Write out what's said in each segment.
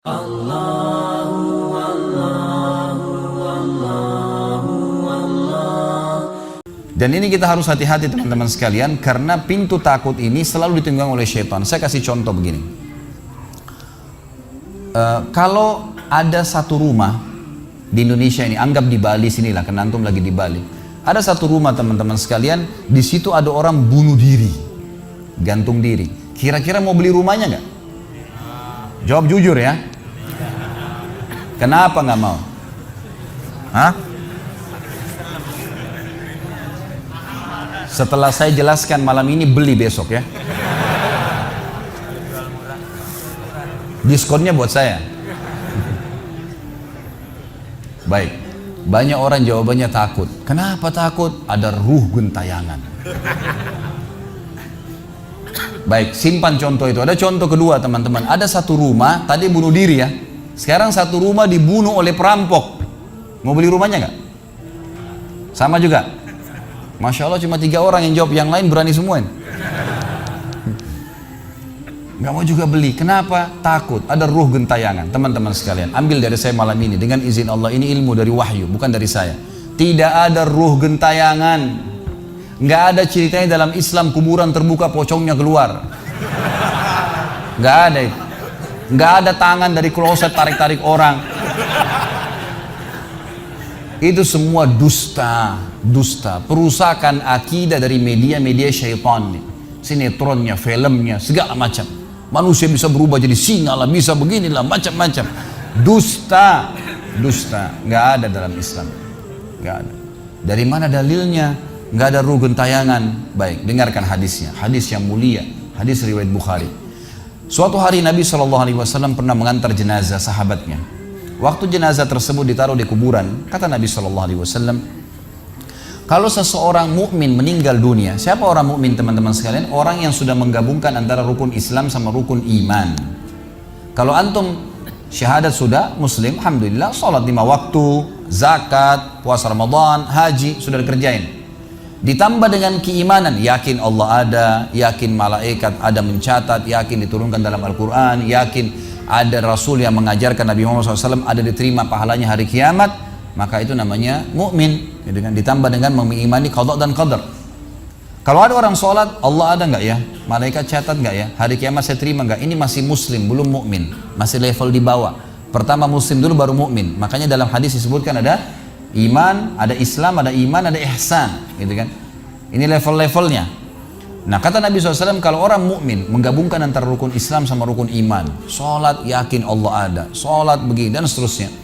Dan ini kita harus hati-hati teman-teman sekalian, karena pintu takut ini selalu ditunggang oleh syaitan. Saya kasih contoh begini. Kalau ada satu rumah di Indonesia ini, anggap di Bali sinilah, karena antum lagi di Bali. Ada satu rumah teman-teman sekalian, di situ ada orang bunuh diri, gantung diri. Kira-kira mau beli rumahnya nggak? Jawab jujur ya. Kenapa nggak mau? Hah? Setelah saya jelaskan malam ini, beli besok ya. Diskonnya buat saya. Baik, banyak orang jawabannya takut. Kenapa takut? Ada ruh gentayangan. Baik, simpan contoh itu. Ada contoh kedua teman-teman. Ada satu rumah, tadi bunuh diri ya. Sekarang satu rumah dibunuh oleh perampok. Mau beli rumahnya nggak? Sama juga. Masya Allah, cuma 3 orang yang jawab, yang lain berani semua. Nggak mau juga beli. Kenapa? Takut. Ada ruh gentayangan. Teman-teman sekalian, ambil dari saya malam ini dengan izin Allah. Ini ilmu dari wahyu, bukan dari saya. Tidak ada ruh gentayangan. Nggak ada ceritanya dalam Islam kuburan terbuka pocongnya keluar. Nggak ada itu. Nggak ada tangan dari kloset tarik-tarik orang. Itu semua dusta, perusakan akidah dari media-media syaitan, sinetronnya, filmnya, segala macam. Manusia bisa berubah jadi singa lah, bisa beginilah, macam-macam. Dusta, nggak ada dalam Islam, nggak ada. Dari mana dalilnya? Nggak ada ruh gentayangan. Baik, dengarkan hadisnya, hadis yang mulia, hadis riwayat Bukhari. Suatu hari Nabi SAW pernah mengantar jenazah sahabatnya. Waktu jenazah tersebut ditaruh di kuburan, kata Nabi SAW, kalau seseorang mukmin meninggal dunia, siapa orang mukmin teman-teman sekalian? Orang yang sudah menggabungkan antara rukun Islam sama rukun iman. Kalau antum syahadat sudah, muslim, alhamdulillah, sholat 5 waktu, zakat, puasa Ramadan, haji, sudah dikerjain. Ditambah dengan keimanan, yakin Allah ada, yakin malaikat ada mencatat, yakin diturunkan dalam Al-Quran, yakin ada Rasul yang mengajarkan Nabi Muhammad SAW, ada diterima pahalanya hari kiamat, maka itu namanya mukmin. Ditambah dengan mengimani qada dan qadar. Kalau ada orang sholat, Allah ada nggak ya? Malaikat catat nggak ya? Hari kiamat saya terima nggak? Ini masih muslim, belum mukmin, masih level di bawah. Pertama muslim dulu baru mukmin. Makanya dalam hadis disebutkan ada iman, ada Islam, ada iman, ada ihsan, gitu kan? Ini level-levelnya. Nah, kata Nabi SAW, kalau orang mukmin menggabungkan antara rukun Islam sama rukun iman, sholat yakin Allah ada, sholat begini dan seterusnya,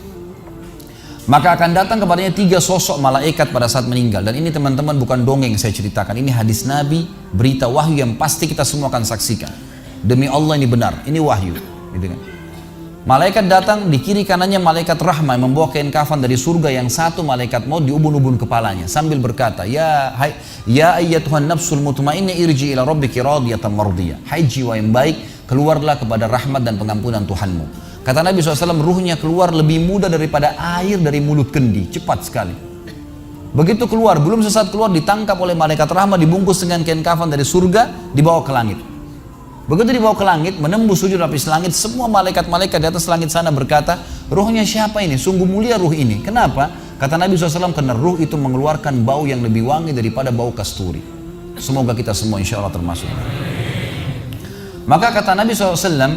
maka akan datang kepadanya 3 sosok malaikat pada saat meninggal. Dan ini teman-teman bukan dongeng saya ceritakan, ini hadis Nabi, berita wahyu yang pasti kita semua akan saksikan. Demi Allah ini benar, ini wahyu, gitu kan? Malaikat datang, di kiri kanannya malaikat rahmah yang membawa kain kafan dari surga, yang satu malaikat maut diubun-ubun kepalanya sambil berkata, ya ayyatuhan nafsul mutmainnah irji ila rabbiki radiyatan mardiyah. Hai jiwa yang baik, keluarlah kepada rahmat dan pengampunan Tuhanmu. Kata Nabi SAW, ruhnya keluar lebih mudah daripada air dari mulut kendi, cepat sekali. Begitu keluar, belum sesaat keluar, ditangkap oleh malaikat rahmah, dibungkus dengan kain kafan dari surga, dibawa ke langit. Begitu dibawa ke langit, menembus 7 lapis langit, semua malaikat-malaikat di atas langit sana berkata, ruhnya siapa ini? Sungguh mulia ruh ini. Kenapa? Kata Nabi SAW, karena ruh itu mengeluarkan bau yang lebih wangi daripada bau kasturi. Semoga kita semua insya Allah termasuk. Maka kata Nabi SAW,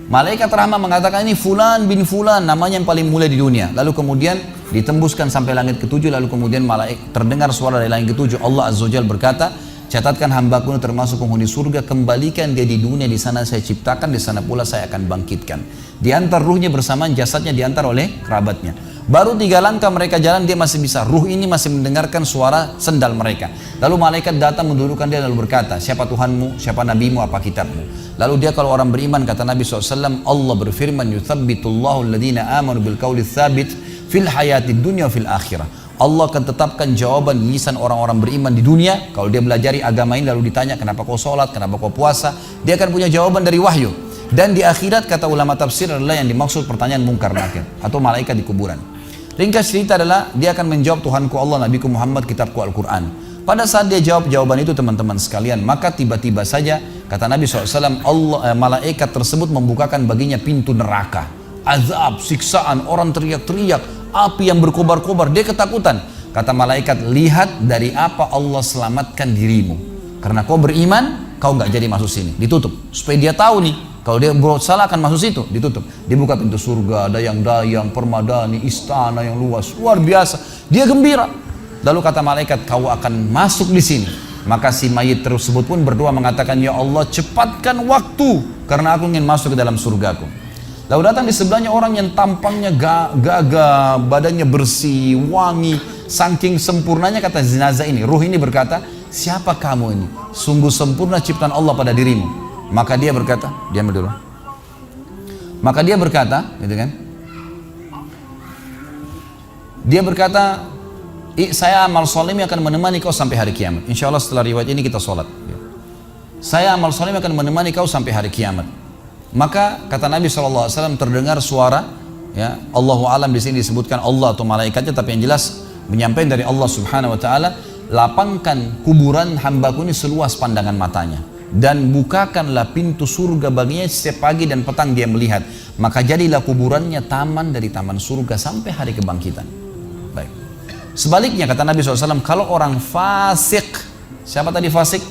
malaikat rahmah mengatakan, ini fulan bin fulan, namanya yang paling mulia di dunia. Lalu kemudian ditembuskan sampai langit ke-7, lalu kemudian malaikat terdengar suara dari langit ke-7. Allah Azza wa Jalla berkata, catatkan hambaku ini termasuk penghuni surga, kembalikan dia di dunia, di sana saya ciptakan, di sana pula saya akan bangkitkan. Diantar ruhnya bersamaan jasadnya, diantar oleh kerabatnya. Baru 3 langkah mereka jalan, dia masih bisa, ruh ini masih mendengarkan suara sendal mereka. Lalu malaikat datang mendudukkan dia lalu berkata, siapa Tuhanmu, siapa nabimu, apa kitabmu? Lalu dia kalau orang beriman, kata Nabi SAW, Allah berfirman, yuthabbitullahu alladhina amanu bil qawli tsabit fil hayatid dunya fil akhirah. Allah akan tetapkan jawaban di lisan orang-orang beriman di dunia. Kalau dia belajari agama ini lalu ditanya kenapa kau sholat, kenapa kau puasa, dia akan punya jawaban dari wahyu. Dan di akhirat, kata ulama tafsir, adalah yang dimaksud pertanyaan mungkar nakir atau malaikat di kuburan. Ringkas cerita adalah dia akan menjawab, Tuhanku Allah, Nabiku Muhammad, kitabku Al-Quran. Pada saat dia jawab jawaban itu teman-teman sekalian, maka tiba-tiba saja kata Nabi SAW, malaikat tersebut membukakan baginya pintu neraka. azab, siksaan, orang teriak-teriak, api yang berkobar-kobar, dia ketakutan. Kata malaikat, lihat dari apa Allah selamatkan dirimu. Karena kau beriman, kau nggak jadi masuk sini, ditutup. Supaya dia tahu nih, kalau dia berbuat salah akan masuk situ, ditutup. Dibuka pintu surga, dayang-dayang, permadani, istana yang luas, luar biasa. Dia gembira. Lalu kata malaikat, kau akan masuk di sini. Maka si mayit tersebut pun berdoa mengatakan, ya Allah cepatkan waktu, karena aku ingin masuk ke dalam surgaku. Lalu datang di sebelahnya orang yang tampangnya gagah, badannya bersih, wangi. Saking sempurnanya kata jenazah ini, ruh ini berkata, siapa kamu ini? Sungguh sempurna ciptaan Allah pada dirimu. Maka dia berkata, diam dulu. Maka dia berkata, gitu kan? Dia berkata, saya amal soleh akan menemani kau sampai hari kiamat. Insya Allah setelah riwayat ini kita sholat. Saya amal soleh akan menemani kau sampai hari kiamat. Maka kata Nabi SAW terdengar suara, ya Allahu alam di sini disebutkan Allah atau malaikatnya, tapi yang jelas menyampaikan dari Allah Subhanahu Wa Taala, lapangkan kuburan hambaku ini seluas pandangan matanya dan bukakanlah pintu surga baginya setiap pagi dan petang dia melihat, maka jadilah kuburannya taman dari taman surga sampai hari kebangkitan. Baik. Sebaliknya kata Nabi SAW, kalau orang fasik, siapa tadi fasik?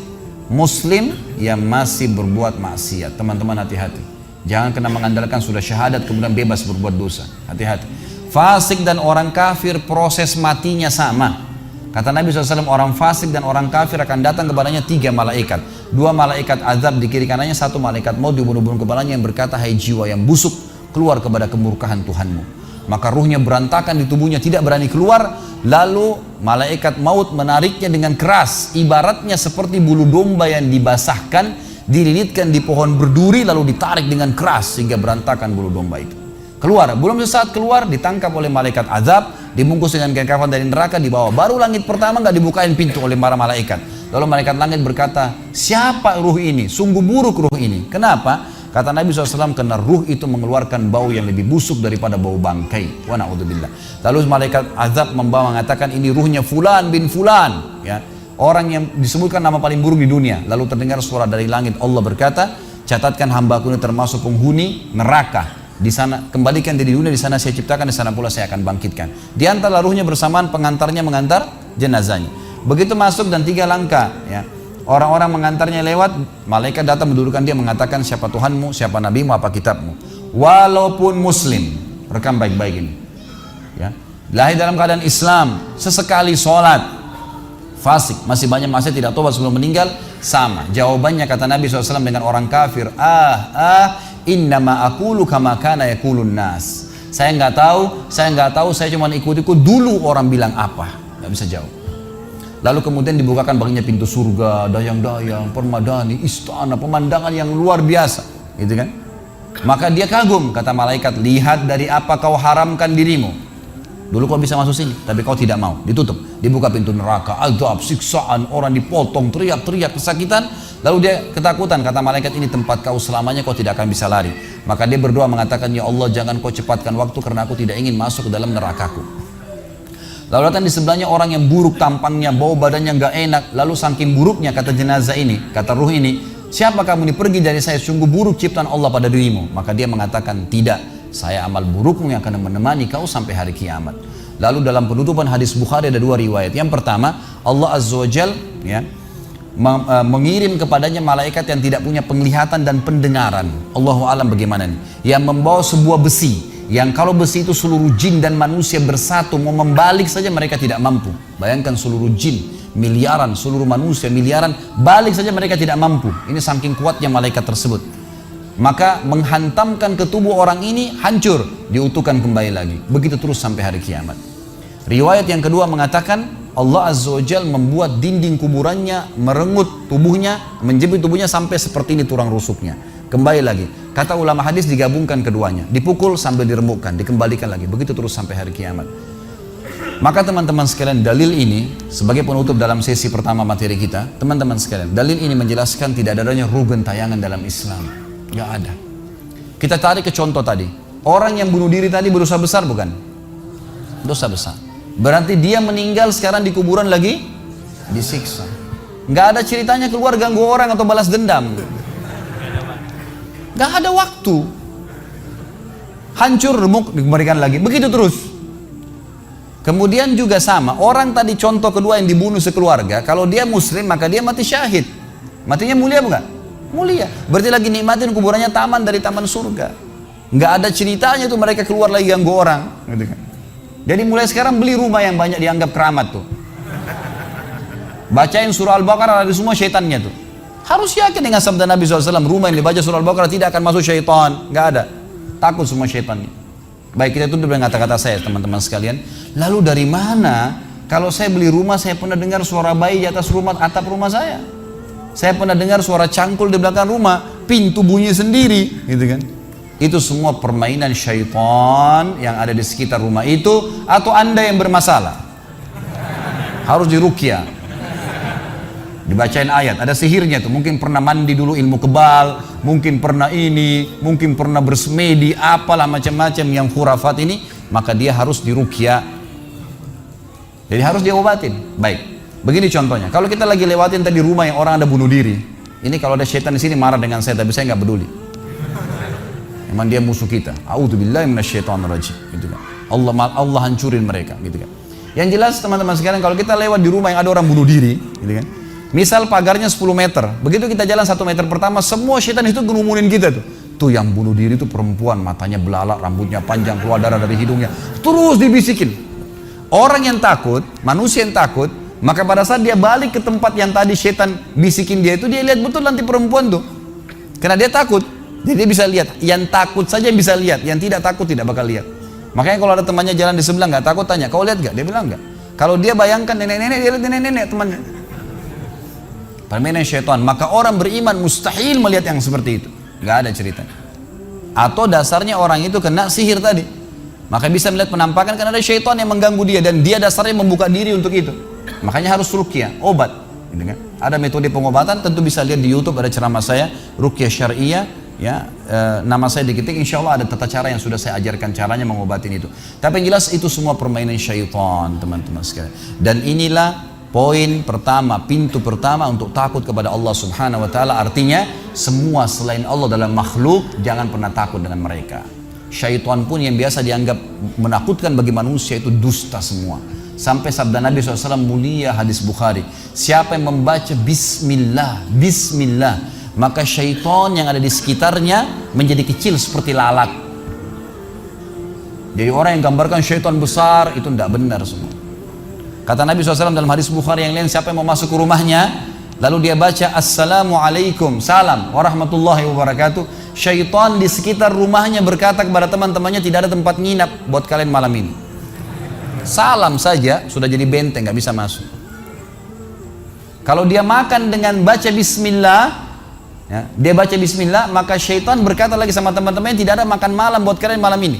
Muslim yang masih berbuat maksiat. Teman-teman hati-hati, jangan kena mengandalkan sudah syahadat kemudian bebas berbuat dosa. Hati-hati. Fasik dan orang kafir proses matinya sama. Kata Nabi SAW, orang fasik dan orang kafir akan datang kepadanya 3 malaikat. 2 malaikat azab di kiri kanannya, 1 malaikat maut dibunuh-bunuh kepalanya yang berkata, hai jiwa yang busuk, keluar kepada kemurkaan Tuhanmu. Maka ruhnya berantakan di tubuhnya, tidak berani keluar. Lalu malaikat maut menariknya dengan keras, ibaratnya seperti bulu domba yang dibasahkan, dililitkan di pohon berduri lalu ditarik dengan keras sehingga berantakan bulu domba itu. Keluar, belum sesaat keluar ditangkap oleh malaikat azab, dibungkus dengan kain kafan dari neraka, dibawa. Baru langit pertama nggak dibukain pintu oleh para malaikat. Lalu malaikat langit berkata, siapa ruh ini? Sungguh buruk ruh ini. Kenapa? Kata Nabi SAW, karena ruh itu mengeluarkan bau yang lebih busuk daripada bau bangkai. Wa na'udzubillah. Lalu malaikat azab membawa mengatakan, ini ruhnya Fulan bin Fulan, ya, orang yang disebutkan nama paling buruk di dunia. Lalu terdengar suara dari langit, Allah berkata, catatkan hambaku ini termasuk penghuni neraka. Di sana kembalikan dia di dunia, di sana saya ciptakan, di sana pula saya akan bangkitkan. Di antara ruhnya bersamaan pengantarnya mengantar jenazahnya. Begitu masuk dan 3 langkah, ya, orang-orang mengantarnya lewat, malaikat datang mendudukkan dia mengatakan, siapa Tuhanmu, siapa nabimu, apa kitabmu. Walaupun muslim, rekam baik-baik ini, ya, lahir dalam keadaan Islam, sesekali sholat, fasik, masih banyak maksiat, tidak tobat sebelum meninggal, sama. Jawabannya kata Nabi SAW dengan orang kafir, innama aqulu kama kana yaqulun nas. Saya nggak tahu, saya cuma ikut-ikut dulu orang bilang apa, nggak bisa jawab. Lalu kemudian dibukakan baginya pintu surga, dayang-dayang, permadani, istana, pemandangan yang luar biasa, gitu kan? Maka dia kagum, kata malaikat, lihat dari apa kau haramkan dirimu. Dulu kau bisa masuk sini, tapi kau tidak mau, ditutup. Dibuka pintu neraka, azab, siksaan, orang dipotong, teriak-teriak, kesakitan. Lalu dia ketakutan, kata malaikat, ini tempat kau selamanya, kau tidak akan bisa lari. Maka dia berdoa mengatakan, ya Allah jangan kau cepatkan waktu karena aku tidak ingin masuk ke dalam nerakaku. Lalu datang di sebelahnya orang yang buruk tampangnya, bau badannya nggak enak. Lalu saking buruknya kata jenazah ini, kata ruh ini, siapa kamu ini? Pergi dari saya, sungguh buruk ciptaan Allah pada dirimu. Maka dia mengatakan, tidak, saya amal burukmu yang akan menemani kau sampai hari kiamat. Lalu dalam penutupan hadis Bukhari ada 2 riwayat. Yang pertama, Allah Azza wa Jal, ya, mengirim kepadanya malaikat yang tidak punya penglihatan dan pendengaran. Allahu alam bagaimana nih? Yang membawa sebuah besi, yang kalau besi itu seluruh jin dan manusia bersatu mau membalik saja mereka tidak mampu. Bayangkan seluruh jin miliaran, seluruh manusia miliaran, balik saja mereka tidak mampu. Ini saking kuatnya malaikat tersebut. Maka menghantamkan ke tubuh orang ini, hancur, diutuhkan kembali lagi. Begitu terus sampai hari kiamat. Riwayat yang kedua mengatakan, Allah Azza wa Jal membuat dinding kuburannya merengut tubuhnya, menjepit tubuhnya sampai seperti ini tulang rusuknya. Kembali lagi. Kata ulama hadis digabungkan keduanya. Dipukul sambil diremukkan, dikembalikan lagi. Begitu terus sampai hari kiamat. Maka teman-teman sekalian, dalil ini sebagai penutup dalam sesi pertama materi kita, teman-teman sekalian, dalil ini menjelaskan tidak adanya ruh gentayangan dalam Islam. Gak ada. Kita tarik ke contoh tadi. Orang yang bunuh diri tadi berdosa besar bukan? Dosa besar. Berarti dia meninggal sekarang di kuburan lagi disiksa. Gak ada ceritanya keluar ganggu orang atau balas dendam. Gak ada waktu. hancur, remuk, dikembalikan lagi, begitu terus. Kemudian juga sama, orang tadi contoh kedua yang dibunuh sekeluarga, kalau dia muslim maka dia mati syahid. Matinya mulia bukan? Mulia. Berarti lagi nikmatin kuburannya taman dari taman surga. Nggak ada ceritanya tuh mereka keluar lagi ganggu orang. Gitu kan. Jadi mulai sekarang beli rumah yang banyak dianggap keramat tuh. Bacain surah Al-Baqarah, ada semua syaitannya tuh. Harus yakin dengan sabda Nabi SAW, rumah yang dibaca surah Al-Baqarah tidak akan masuk syaitan. Nggak ada. Takut semua syaitannya. Baik, kita tutup dengan kata-kata saya teman-teman sekalian. Lalu dari mana kalau saya beli rumah saya pernah dengar suara bayi di atas rumah, atap rumah saya. Saya pernah dengar suara cangkul di belakang rumah, pintu bunyi sendiri, gitu kan. Itu semua permainan syaitan yang ada di sekitar rumah itu, atau Anda yang bermasalah. Harus diruqyah. Dibacain ayat, ada sihirnya tuh, mungkin pernah mandi dulu ilmu kebal, mungkin pernah ini, mungkin pernah bersemedi, apalah macam-macam yang khurafat ini, maka dia harus diruqyah. Jadi harus diobatin. Baik, begini contohnya, kalau kita lagi lewatin tadi rumah yang orang ada bunuh diri, ini kalau ada syaitan di sini marah dengan saya, tapi saya nggak peduli. Emang dia musuh kita. A'udzubillahi minasyaitonirrajim. Gitu kan. Allah hancurin mereka, gitu kan. Yang jelas teman-teman sekalian, kalau kita lewat di rumah yang ada orang bunuh diri, gitu kan. Misal pagarnya 10 meter, begitu kita jalan 1 meter pertama, semua syaitan itu ngerumunin kita tuh. Tuh yang bunuh diri itu perempuan, matanya belalak, rambutnya panjang, keluar darah dari hidungnya. Terus dibisikin. Orang yang takut, manusia yang takut, maka pada saat dia balik ke tempat yang tadi syaitan bisikin dia itu, dia lihat betul nanti perempuan tuh. Karena dia takut, jadi dia bisa lihat. Yang takut saja yang bisa lihat, yang tidak takut tidak bakal lihat. Makanya kalau ada temannya jalan di sebelah nggak takut, tanya, kau lihat nggak? Dia bilang nggak. Kalau dia bayangkan nenek-nenek, dia lihat nenek-nenek temannya. Permainan syaitan. Maka orang beriman mustahil melihat yang seperti itu. Nggak ada ceritanya. Atau dasarnya orang itu kena sihir tadi. Maka bisa melihat penampakan karena ada syaitan yang mengganggu dia, dan dia dasarnya membuka diri untuk itu. Makanya harus ruqyah, obat. Gitu kan? Ada metode pengobatan, tentu bisa lihat di YouTube, ada ceramah saya, ruqyah syariah. Ya, nama saya diketik, insya Allah ada tata cara yang sudah saya ajarkan caranya mengobatin itu. Tapi yang jelas itu semua permainan syaitan, teman-teman sekalian. Dan inilah poin pertama, pintu pertama untuk takut kepada Allah Subhanahu wa taala. Artinya semua selain Allah dalam makhluk jangan pernah takut dengan mereka. Syaitan pun yang biasa dianggap menakutkan bagi manusia itu dusta semua. Sampai sabda Nabi SAW mulia, hadis Bukhari, siapa yang membaca Bismillah, Bismillah, maka syaitan yang ada di sekitarnya menjadi kecil seperti lalat. Jadi orang yang gambarkan syaitan besar itu tidak benar semua. Kata Nabi SAW dalam hadis Bukhari yang lain, siapa yang mau masuk ke rumahnya lalu dia baca Assalamualaikum, salam warahmatullahi wabarakatuh, syaitan di sekitar rumahnya berkata kepada teman-temannya, tidak ada tempat nginap buat kalian malam ini. Salam saja sudah jadi benteng, nggak bisa masuk. Kalau dia makan dengan baca Bismillah, ya, dia baca Bismillah, maka syaitan berkata lagi sama teman-temannya, tidak ada makan malam buat kalian malam ini.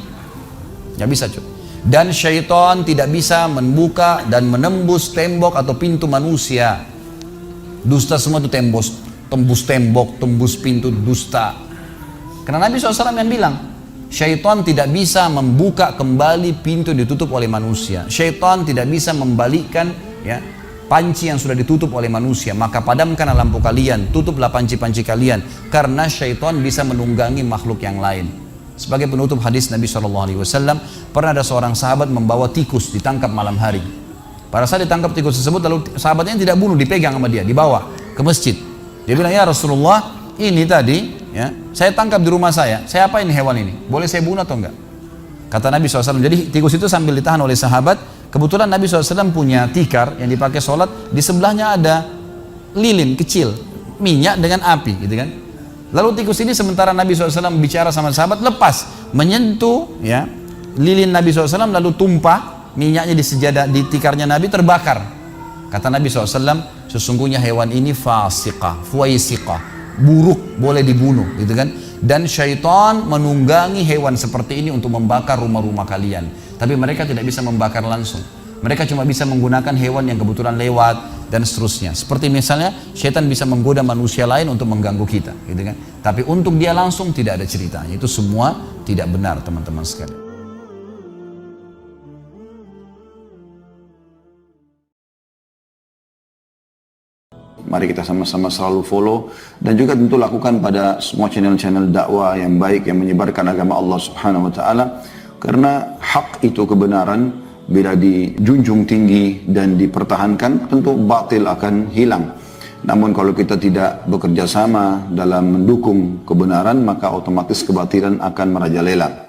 Nggak bisa cuy. Dan syaitan tidak bisa membuka dan menembus tembok atau pintu manusia. Dusta semua itu tembus tembok, tembus pintu, dusta. Karena Nabi SAW yang bilang, syaitan tidak bisa membuka kembali pintu yang ditutup oleh manusia. Syaitan tidak bisa membalikkan ya, panci yang sudah ditutup oleh manusia. Maka padamkanlah lampu kalian, tutuplah panci-panci kalian, karena syaitan bisa menunggangi makhluk yang lain. Sebagai penutup hadis Nabi SAW, pernah ada seorang sahabat membawa tikus ditangkap malam hari. Pada saat ditangkap tikus tersebut, lalu sahabatnya tidak bunuh, dipegang sama dia, dibawa ke masjid. Dia bilang, ya Rasulullah, ini tadi ya, saya tangkap di rumah saya apain hewan ini? Boleh saya bunuh atau enggak? Kata Nabi SAW, jadi tikus itu sambil ditahan oleh sahabat, kebetulan Nabi SAW punya tikar yang dipakai sholat, di sebelahnya ada lilin kecil, minyak dengan api, gitu kan? Lalu tikus ini sementara Nabi SAW bicara sama sahabat, lepas, menyentuh ya, lilin Nabi SAW, lalu tumpah minyaknya di sejadah, di tikarnya Nabi, terbakar. Kata Nabi SAW, sesungguhnya hewan ini fasiqah, fuaisiqah, buruk, boleh dibunuh, gitu kan? Dan syaitan menunggangi hewan seperti ini untuk membakar rumah-rumah kalian. Tapi mereka tidak bisa membakar langsung. Mereka cuma bisa menggunakan hewan yang kebetulan lewat dan seterusnya. Seperti misalnya syaitan bisa menggoda manusia lain untuk mengganggu kita, gitu kan? Tapi untuk dia langsung tidak ada ceritanya. Itu semua tidak benar, teman-teman sekalian. Mari kita sama-sama selalu follow dan juga tentu lakukan pada semua channel-channel dakwah yang baik yang menyebarkan agama Allah Subhanahu wa taala, karena hak itu kebenaran bila dijunjung tinggi dan dipertahankan tentu batil akan hilang. Namun kalau kita tidak bekerja sama dalam mendukung kebenaran, maka otomatis kebatilan akan merajalela.